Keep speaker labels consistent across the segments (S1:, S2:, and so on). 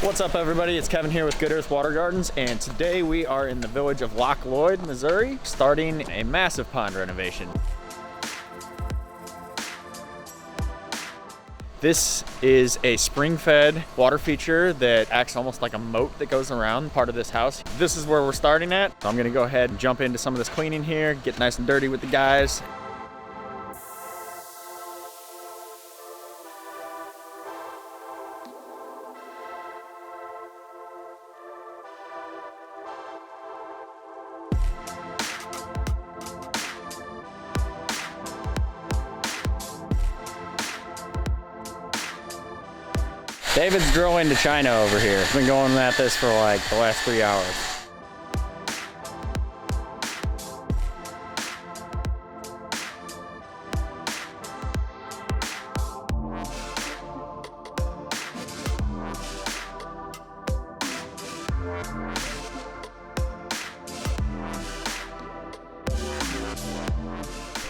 S1: What's up, everybody? It's Kevin here with Good Earth Water Gardens, and today we are in the village of Loch Lloyd, Missouri, starting a massive pond renovation. This is a spring-fed water feature that acts almost like a moat that goes around part of this house. This is where we're starting at. So I'm gonna go ahead and jump into some of this cleaning here, get nice and dirty with the guys. David's drilling to China over here. He's been going at this for like the last 3 hours.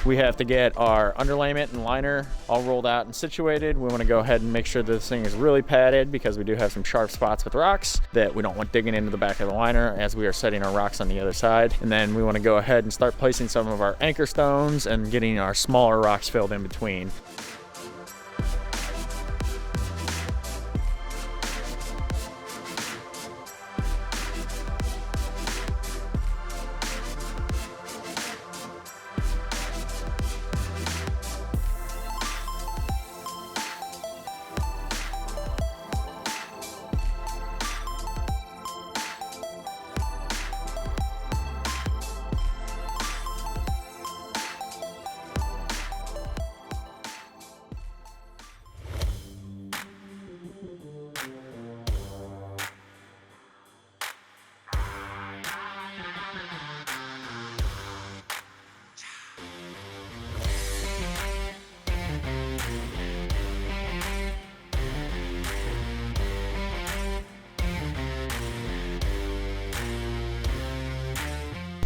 S1: We have to get our underlayment and liner all rolled out and situated. We want to go ahead and make sure that this thing is really padded because we do have some sharp spots with rocks that we don't want digging into the back of the liner as we are setting our rocks on the other side. And then we want to go ahead and start placing some of our anchor stones and getting our smaller rocks filled in between.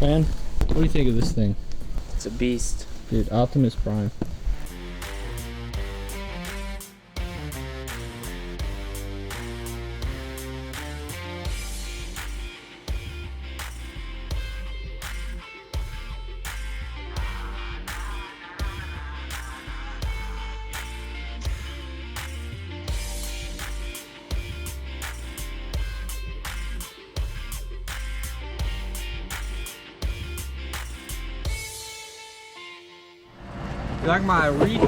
S2: Man, what do you think of this thing?
S3: It's a beast.
S2: Dude, Optimus Prime.
S3: You like my reef?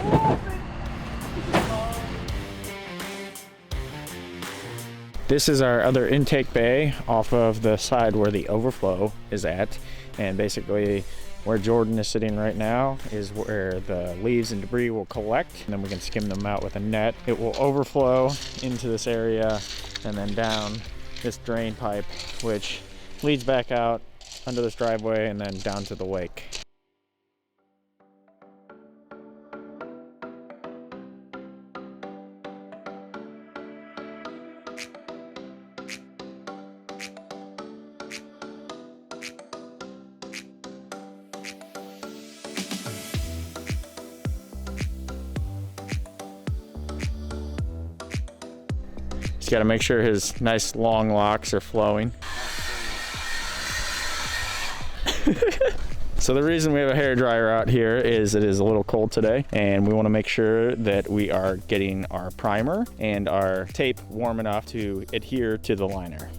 S1: This is our other intake bay off of the side where the overflow is at. And basically where Jordan is sitting right now is where the leaves and debris will collect, and then we can skim them out with a net. It will overflow into this area and then down this drain pipe, which leads back out under this driveway and then down to the lake. He's got to make sure his nice long locks are flowing. So the reason we have a hair dryer out here is it is a little cold today, and we want to make sure that we are getting our primer and our tape warm enough to adhere to the liner.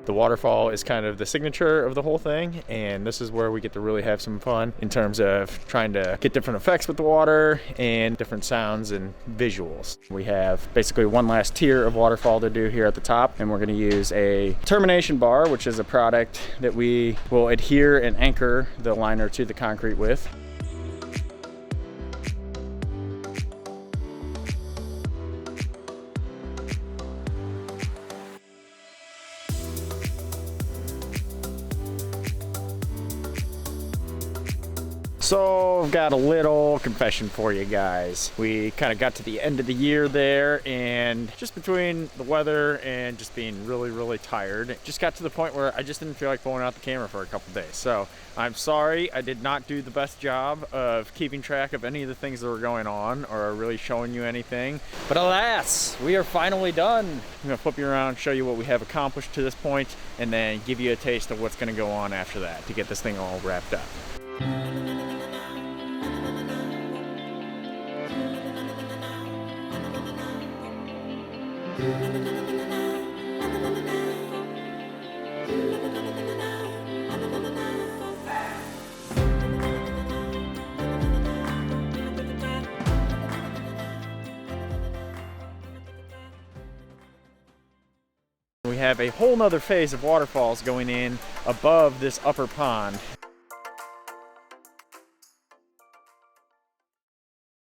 S1: The waterfall is kind of the signature of the whole thing, and this is where we get to really have some fun in terms of trying to get different effects with the water and different sounds and visuals. We have basically one last tier of waterfall to do here at the top, and we're going to use a termination bar, which is a product that we will adhere and anchor the liner to the concrete with. So I've got a little confession for you guys. We kind of got to the end of the year there, and just between the weather and just being really tired, it just got to the point where I just didn't feel like pulling out the camera for a couple days. So I'm sorry, I did not do the best job of keeping track of any of the things that were going on or really showing you anything. But alas, we are finally done. I'm gonna flip you around, show you what we have accomplished to this point, and then give you a taste of what's gonna go on after that to get this thing all wrapped up. We have a whole nother phase of waterfalls going in above this upper pond.